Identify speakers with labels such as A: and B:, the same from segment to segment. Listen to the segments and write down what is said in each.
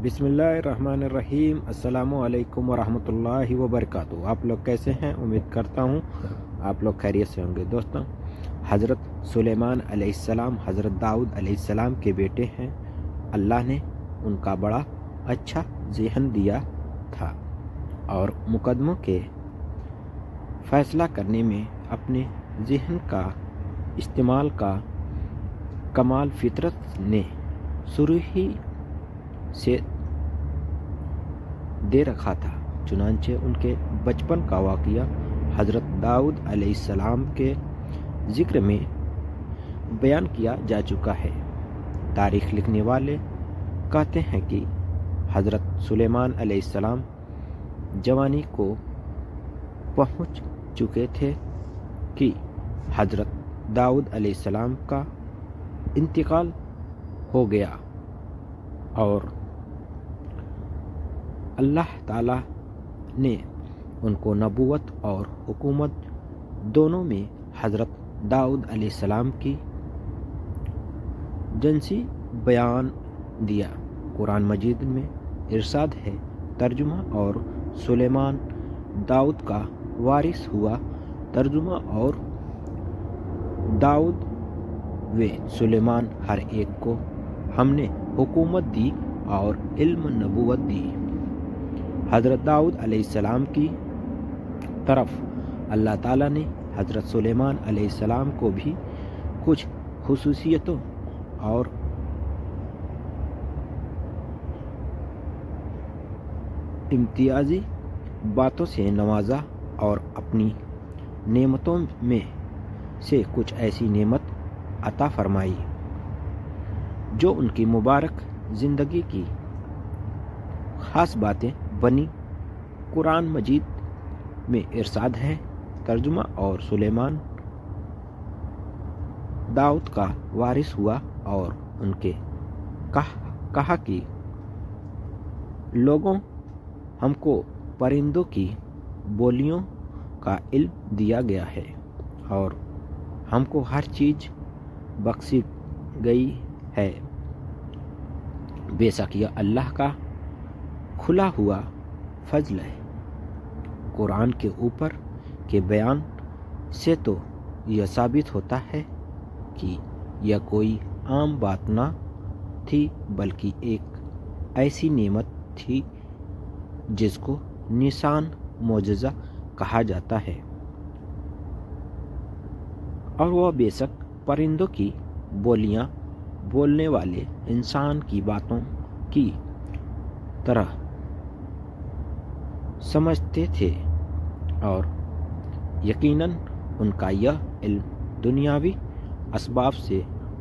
A: بسم اللہ الرحمن الرحیم۔ السلام علیکم ورحمۃ اللہ وبرکاتہ۔ آپ لوگ کیسے ہیں؟ امید کرتا ہوں آپ لوگ خیریت سے ہوں گے۔ دوستوں، حضرت سلیمان علیہ السلام حضرت داؤد علیہ السلام کے بیٹے ہیں۔ اللہ نے ان کا بڑا اچھا ذہن دیا تھا اور مقدموں کے فیصلہ کرنے میں اپنے ذہن کا استعمال کا کمال فطرت نے شروع ہی سے دے رکھا تھا۔ چنانچہ ان کے بچپن کا واقعہ حضرت داؤد علیہ السلام کے ذکر میں بیان کیا جا چکا ہے۔ تاریخ لکھنے والے کہتے ہیں کہ حضرت سلیمان علیہ السلام جوانی کو پہنچ چکے تھے کہ حضرت داؤد علیہ السلام کا انتقال ہو گیا اور اللہ تعالیٰ نے ان کو نبوت اور حکومت دونوں میں حضرت داؤد علیہ السلام کی جنسی بیان دیا۔ قرآن مجید میں ارشاد ہے، ترجمہ اور سلیمان داؤد کا وارث ہوا۔ ترجمہ اور داؤد و سلیمان ہر ایک کو ہم نے حکومت دی اور علم نبوت دی۔ حضرت داؤد علیہ السلام کی طرف اللہ تعالیٰ نے حضرت سلیمان علیہ السلام کو بھی کچھ خصوصیتوں اور امتیازی باتوں سے نوازا اور اپنی نعمتوں میں سے کچھ ایسی نعمت عطا فرمائی جو ان کی مبارک زندگی کی خاص باتیں بنی۔ قرآن مجید میں ارشاد ہے، ترجمہ اور سلیمان داؤد کا وارث ہوا اور ان کے کہا کہ لوگوں، ہم کو پرندوں کی بولیوں کا علم دیا گیا ہے اور ہم کو ہر چیز بخشی گئی ہے۔ بے شک یہ اللہ کا کھلا ہوا فضل ہے۔ قرآن کے اوپر کے بیان سے تو یہ ثابت ہوتا ہے کہ یہ کوئی عام بات نہ تھی بلکہ ایک ایسی نعمت تھی جس کو نشان معجزہ کہا جاتا ہے، اور وہ بے شک پرندوں کی بولیاں بولنے والے انسان کی باتوں کی طرح سمجھتے تھے، اور یقیناً ان کا یہ علم دنیاوی اسباب سے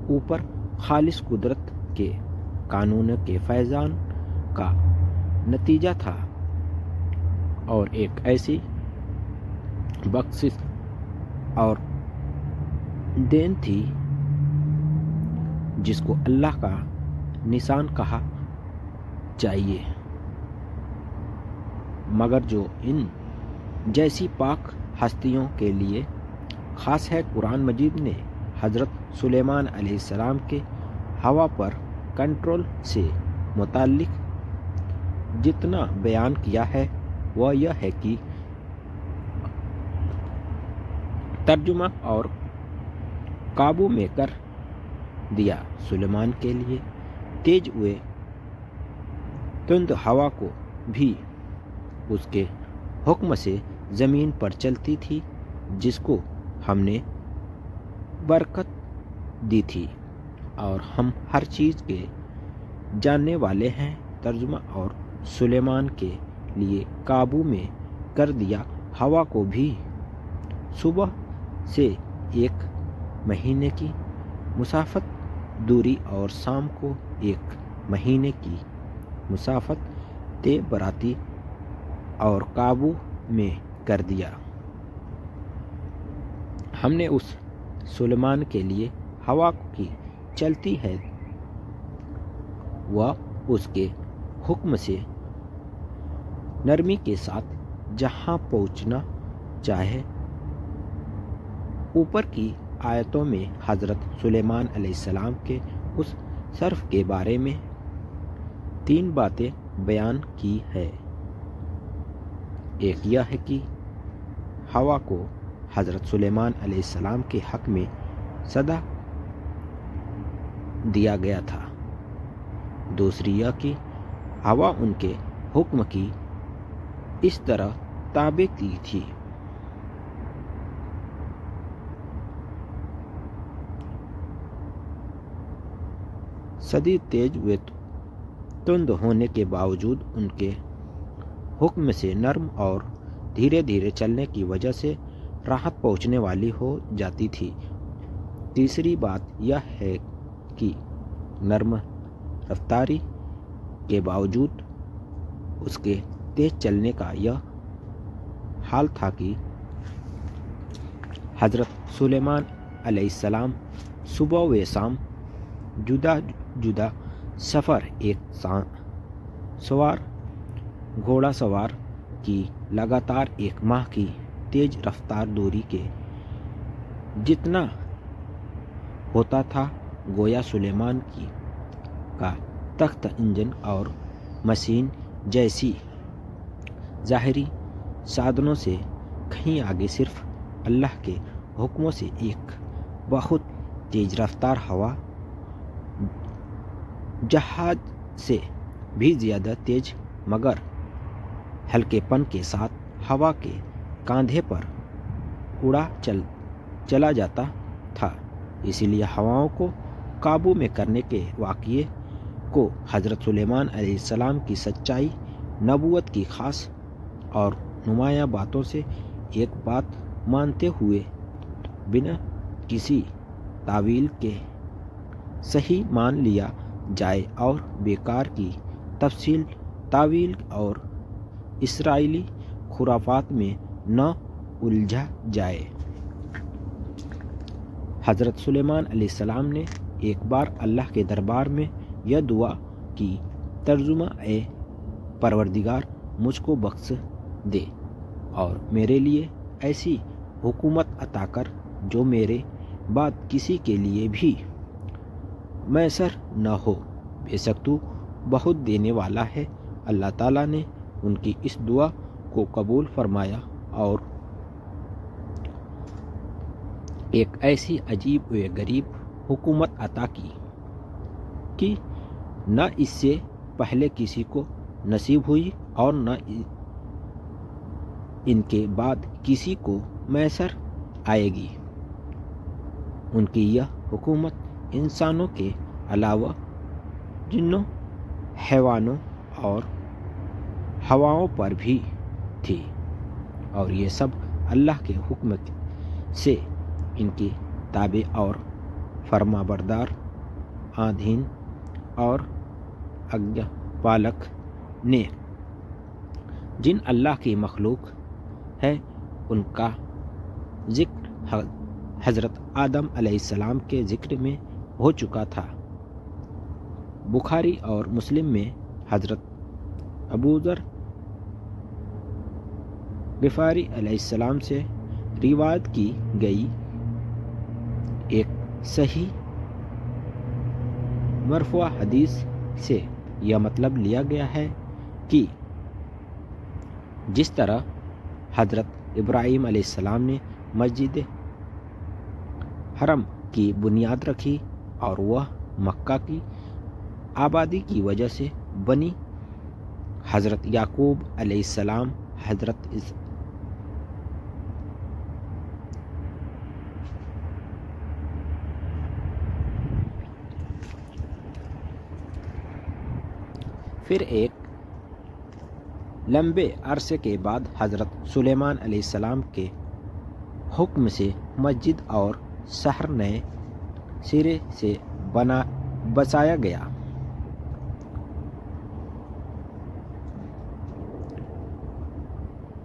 A: اوپر خالص قدرت کے قانون کے فیضان کا نتیجہ تھا اور ایک ایسی بخشش اور دین تھی جس کو اللہ کا نشان کہا چاہیے، مگر جو ان جیسی پاک ہستیوں کے لیے خاص ہے۔ قرآن مجید نے حضرت سلیمان علیہ السلام کے ہوا پر کنٹرول سے متعلق جتنا بیان کیا ہے وہ یہ ہے کہ ترجمہ اور قابو میں کر دیا۔ سلیمان کے لیے تیز ہوئے تند ہوا کو بھی اس کے حکم سے زمین پر چلتی تھی، جس کو ہم نے برکت دی تھی اور ہم ہر چیز کے جاننے والے ہیں۔ ترجمہ اور سلیمان کے لیے قابو میں کر دیا ہوا کو بھی، صبح سے ایک مہینے کی مسافت دوری اور شام کو ایک مہینے کی مسافت طے براتی اور قابو میں کر دیا۔ ہم نے اس سلیمان کے لیے ہوا کی چلتی ہے، وہ اس کے حکم سے نرمی کے ساتھ جہاں پہنچنا چاہے۔ اوپر کی آیتوں میں حضرت سلیمان علیہ السلام کے اس صرف کے بارے میں 3 باتیں بیان کی ہے۔ ایک یہ ہے کہ ہوا کو حضرت سلیمان علیہ السلام کے حق میں سدا دیا گیا تھا۔ دوسری یہ کہ ہوا ان کے حکم کی اس طرح تابع کی تھی۔ شدید تیز و تند ہونے کے باوجود ان کے حکم سے نرم اور دھیرے دھیرے چلنے کی وجہ سے راحت پہنچنے والی ہو جاتی تھی۔ تیسری بات یہ ہے کہ نرم رفتاری کے باوجود اس کے تیز چلنے کا یہ حال تھا کہ حضرت سلیمان علیہ السلام صبح و شام جدا جدا سفر ایک سوار گھوڑا سوار کی لگاتار 1 ماہ کی تیز رفتار دوری کے جتنا ہوتا تھا، گویا سلیمان کا تخت انجن اور مشین جیسی ظاہری سادھنوں سے کہیں آگے صرف اللہ کے حکموں سے ایک بہت تیز رفتار ہوا جہاز سے بھی زیادہ تیز مگر ہلکے پن کے ساتھ ہوا کے کاندھے پر اڑا چلا جاتا تھا۔ اسی لیے ہواؤں کو قابو میں کرنے کے واقعے کو حضرت سلیمان علیہ السلام کی سچائی، نبوت کی خاص اور نمایاں باتوں سے ایک بات مانتے ہوئے بنا کسی تاویل کے صحیح مان لیا جائے اور بیکار کی تاویل اور اسرائیلی خرافات میں نہ الجھا جائے۔ حضرت سلیمان علیہ السلام نے ایک بار اللہ کے دربار میں یہ دعا کی، ترجمہ: اے پروردگار، مجھ کو بخش دے اور میرے لیے ایسی حکومت عطا کر جو میرے بعد کسی کے لیے بھی میسر نہ ہو، بے شک تو بہت دینے والا ہے۔ اللہ تعالیٰ نے ان کی اس دعا کو قبول فرمایا اور ایک ایسی عجیب و غریب حکومت عطا کی کہ نہ اس سے پہلے کسی کو نصیب ہوئی اور نہ ان کے بعد کسی کو میسر آئے گی۔ ان کی یہ حکومت انسانوں کے علاوہ جنوں، حیوانوں اور ہواؤں پر بھی تھی، اور یہ سب اللہ کے حکم سے ان کی تابع اور فرما بردار، آدھین اور آگیا پالک نے۔ جن اللہ کی مخلوق ہے ان کا ذکر حضرت آدم علیہ السلام کے ذکر میں ہو چکا تھا۔ بخاری اور مسلم میں حضرت ابو ذر غفاری علیہ السلام سے روایت کی گئی ایک صحیح مرفوع حدیث سے یہ مطلب لیا گیا ہے کہ جس طرح حضرت ابراہیم علیہ السلام نے مسجد حرم کی بنیاد رکھی اور وہ مکہ کی آبادی کی وجہ سے بنی، حضرت یعقوب علیہ السلام حضرت پھر ایک لمبے عرصے کے بعد حضرت سلیمان علیہ السلام کے حکم سے مسجد اور شہر نئے سرے سے بسایا گیا۔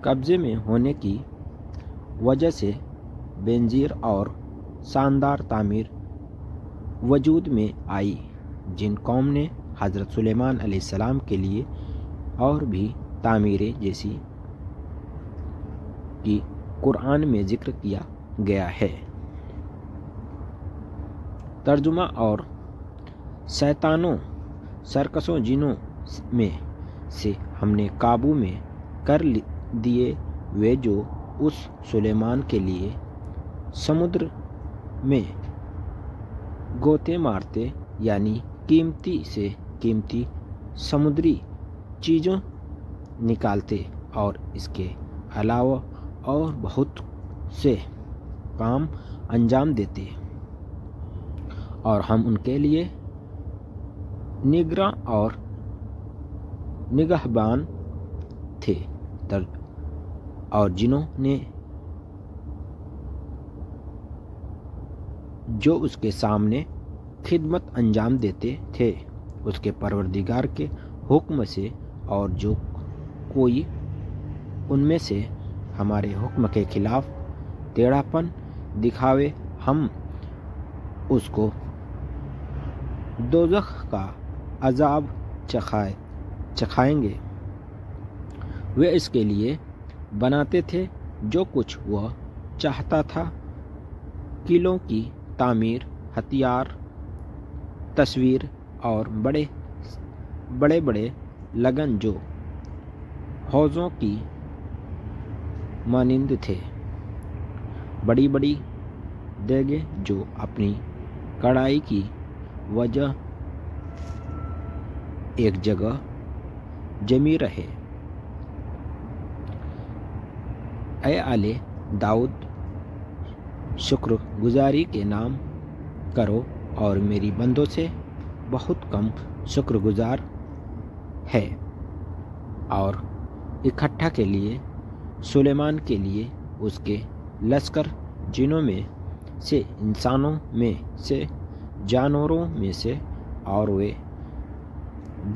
A: قبضے میں ہونے کی وجہ سے بنظیر اور شاندار تعمیر وجود میں آئی، جن قوم نے حضرت سلیمان علیہ السلام کے لیے اور بھی تعمیریں جیسی کہ قرآن میں ذکر کیا گیا ہے۔ ترجمہ: اور شیطانوں، سرکشوں، جنوں میں سے ہم نے قابو میں کر دیے وہ جو اس سلیمان کے لیے سمندر میں گوتے مارتے، یعنی قیمتی سے قیمتی سمندری چیزوں نکالتے، اور اس کے علاوہ اور بہت سے کام انجام دیتے، اور ہم ان کے لیے نگراں اور نگہبان تھے، اور جنہوں نے جو اس کے سامنے خدمت انجام دیتے تھے اس کے پروردگار کے حکم سے، اور جو کوئی ان میں سے ہمارے حکم کے خلاف ٹیڑھا پن دکھاوے، ہم اس کو دوزخ کا عذاب چکھائیں گے۔ وہ اس کے لیے بناتے تھے جو کچھ وہ چاہتا تھا، قلعوں کی تعمیر، ہتھیار، تصویر اور بڑے بڑے لگن جو حوضوں کی مانند تھے، بڑی بڑی دیگیں جو اپنی کڑائی کی وجہ ایک جگہ جمی رہے۔ اے آل داؤد، شکر گزاری کے نام کرو، اور میری بندوں سے بہت کم شکر گزار ہے۔ اور اکٹھا کے لیے سلیمان کے لیے اس کے لشکر، جنوں میں سے، انسانوں میں سے، جانوروں میں سے، اور وہ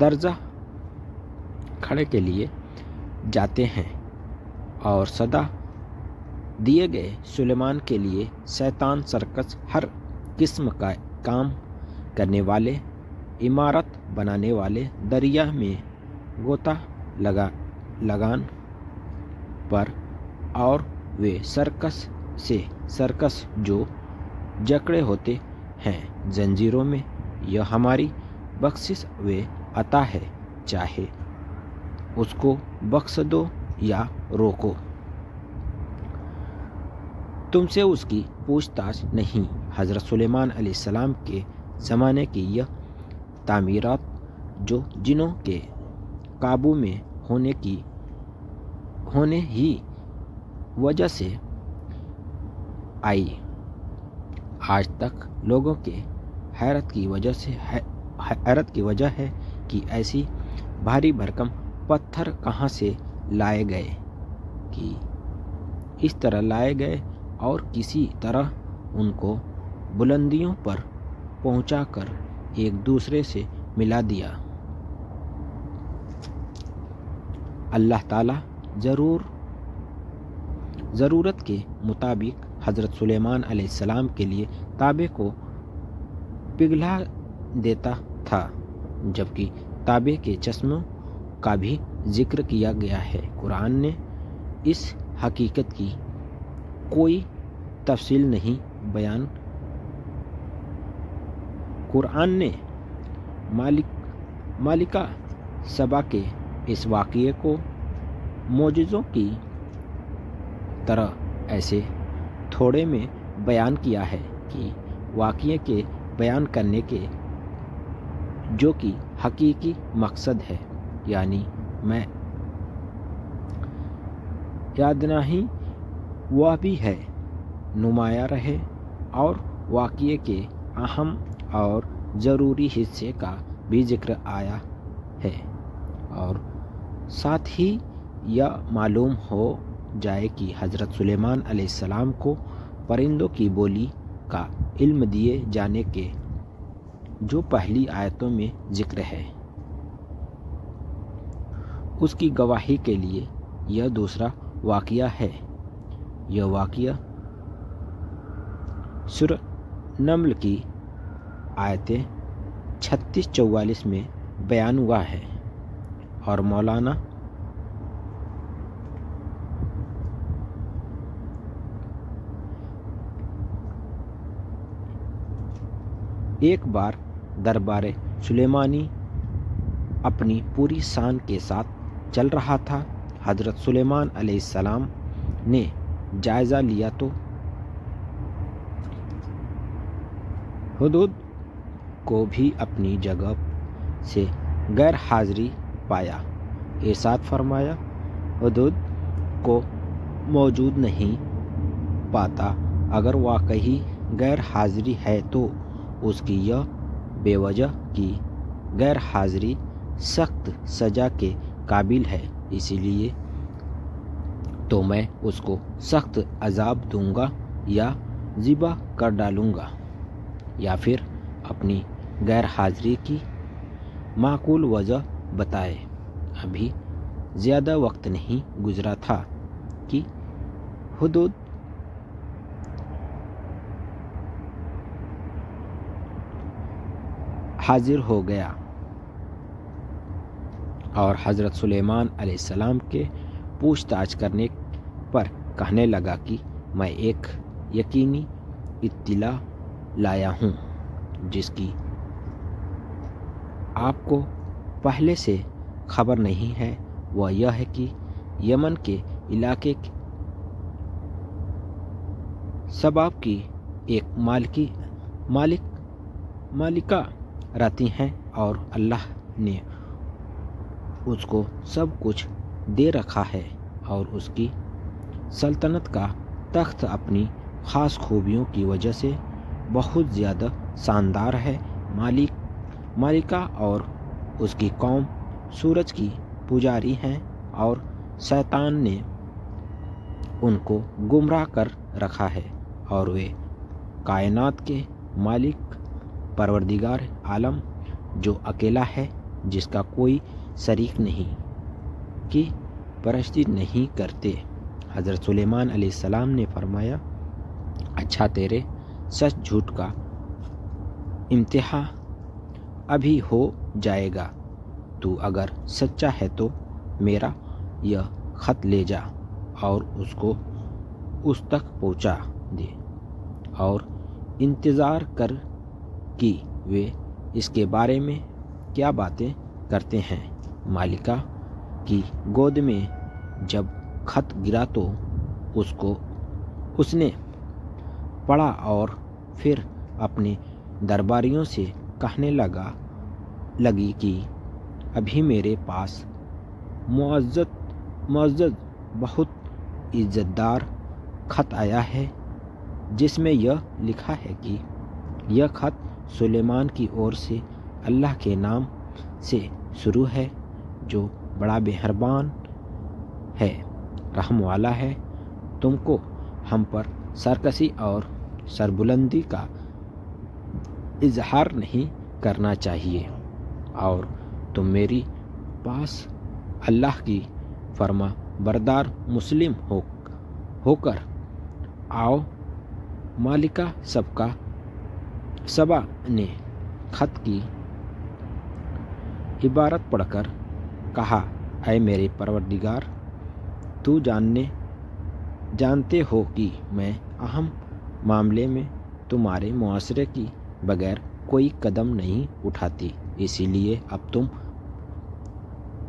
A: درجہ کھڑے کے لیے جاتے ہیں، اور صدا دیے گئے سلیمان کے لیے شیطان سرکش، ہر قسم کا کام کرنے والے، عمارت بنانے والے، دریا میں غوطہ لگان پر، اور وہ سرکش سے سرکش جو جکڑے ہوتے ہیں زنجیروں میں۔ یہ ہماری بخشش و عطا ہے، چاہے اس کو بخش دو یا روکو، تم سے اس کی پوچھ تاچھ نہیں۔ حضرت سلیمان علیہ السلام کے زمانے کی یہ تعمیرات جو جنوں کے قابو میں ہونے ہی وجہ سے آئی، آج تک لوگوں کے حیرت کی وجہ ہے کہ ایسی بھاری بھرکم پتھر کہاں سے لائے گئے، کہ اس طرح لائے گئے اور کسی طرح ان کو بلندیوں پر پہنچا کر ایک دوسرے سے ملا دیا۔ اللہ تعالیٰ ضرورت کے مطابق حضرت سلیمان علیہ السلام کے لیے تانبے کو پگھلا دیتا تھا، جبکہ تانبے کے چشموں کا بھی ذکر کیا گیا ہے۔ قرآن نے اس حقیقت کی کوئی تفصیل نہیں بیان۔ قرآن نے ملکہ سبا کے اس واقعے کو معجزوں کی طرح ایسے تھوڑے میں بیان کیا ہے کہ واقعے کے بیان کرنے کے جو کہ حقیقی مقصد ہے، یعنی میں یاددہانی وہ بھی ہے، نمایاں رہے، اور واقعے کے اہم اور ضروری حصے کا بھی ذکر آیا ہے، اور ساتھ ہی یہ معلوم ہو جائے کہ حضرت سلیمان علیہ السلام کو پرندوں کی بولی کا علم دیے جانے کے جو پہلی آیتوں میں ذکر ہے، اس کی گواہی کے لیے یہ دوسرا واقعہ ہے۔ یہ واقعہ سورہ نمل کی آیتیں 36-44 میں بیان ہوا ہے، اور مولانا ایک بار دربار سلیمانی اپنی پوری شان کے ساتھ چل رہا تھا۔ حضرت سلیمان علیہ السلام نے جائزہ لیا تو ہدہد کو بھی اپنی جگہ سے غیر حاضری پایا۔ ارشاد فرمایا، ہدہد کو موجود نہیں پاتا۔ اگر واقعی غیر حاضری ہے تو اس کی یہ بے وجہ کی غیر حاضری سخت سزا کے قابل ہے، اسی لیے تو میں اس کو سخت عذاب دوں گا یا ذبح کر ڈالوں گا، یا پھر اپنی غیر حاضری کی معقول وجہ بتائے۔ ابھی زیادہ وقت نہیں گزرا تھا کہ ہدہد حاضر ہو گیا اور حضرت سلیمان علیہ السلام کے پوچھ تاچھ کرنے پر کہنے لگا کہ میں ایک یقینی اطلاع لایا ہوں جس کی آپ کو پہلے سے خبر نہیں ہے۔ وہ یہ ہے کہ یمن کے علاقے سباب کی ایک مالکہ رہتی ہیں اور اللہ نے اس کو سب کچھ دے رکھا ہے اور اس کی سلطنت کا تخت اپنی خاص خوبیوں کی وجہ سے بہت زیادہ شاندار ہے۔ مالکہ اور اس کی قوم سورج کی پجاری ہیں اور شیطان نے ان کو گمراہ کر رکھا ہے، اور وہ کائنات کے مالک پروردگار عالم جو اکیلا ہے، جس کا کوئی شریک نہیں، کی پرستش نہیں کرتے۔ حضرت سلیمان علیہ السلام نے فرمایا، اچھا، تیرے سچ جھوٹ کا امتحان ابھی ہو جائے گا۔ تو اگر سچا ہے تو میرا یہ خط لے جا اور اس کو اس تک پہنچا دے اور انتظار کر کہ وہ اس کے بارے میں کیا باتیں کرتے ہیں۔ مالکہ کی گود میں جب خط گرا تو اس نے پڑھا اور پھر اپنے درباریوں سے کہنے لگی کہ ابھی میرے پاس معزز بہت عزت دار خط آیا ہے جس میں یہ لکھا ہے کہ یہ خط سلیمان کی اور سے اللہ کے نام سے شروع ہے جو بڑا مہربان ہے، رحم والا ہے۔ تم کو ہم پر سرکشی اور سربلندی کا اظہار نہیں کرنا چاہیے، اور تم میری پاس اللہ کی فرما بردار مسلم ہو کر آؤ۔ مالکہ سبا نے خط کی عبارت پڑھ کر کہا، اے میرے پروردگار، تو جانتے ہو کہ میں اہم معاملے میں تمہارے معاشرے کی بغیر کوئی قدم نہیں اٹھاتی، اسی لیے اب تم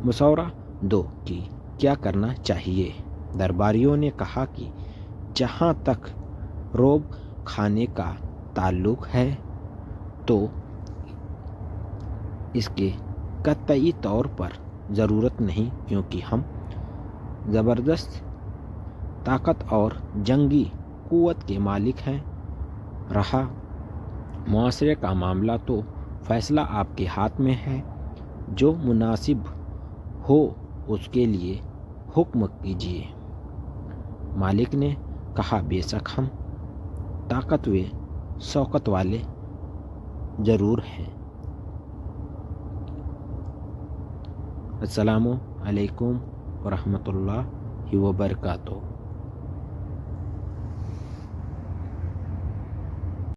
A: مشورہ دو کہ کیا کرنا چاہیے۔ درباریوں نے کہا کہ جہاں تک رعب کھانے کا تعلق ہے تو اس کے قطعی طور پر ضرورت نہیں، کیونکہ ہم زبردست طاقت اور جنگی قوت کے مالک ہیں۔ رہا معاشرے کا معاملہ تو فیصلہ آپ کے ہاتھ میں ہے، جو مناسب ہو اس کے لیے حکم کیجیے۔ مالک نے کہا، بے شک ہم طاقت و شوکت والے ضرور ہیں۔ السلام علیکم ورحمۃ اللہ وبرکاتہ۔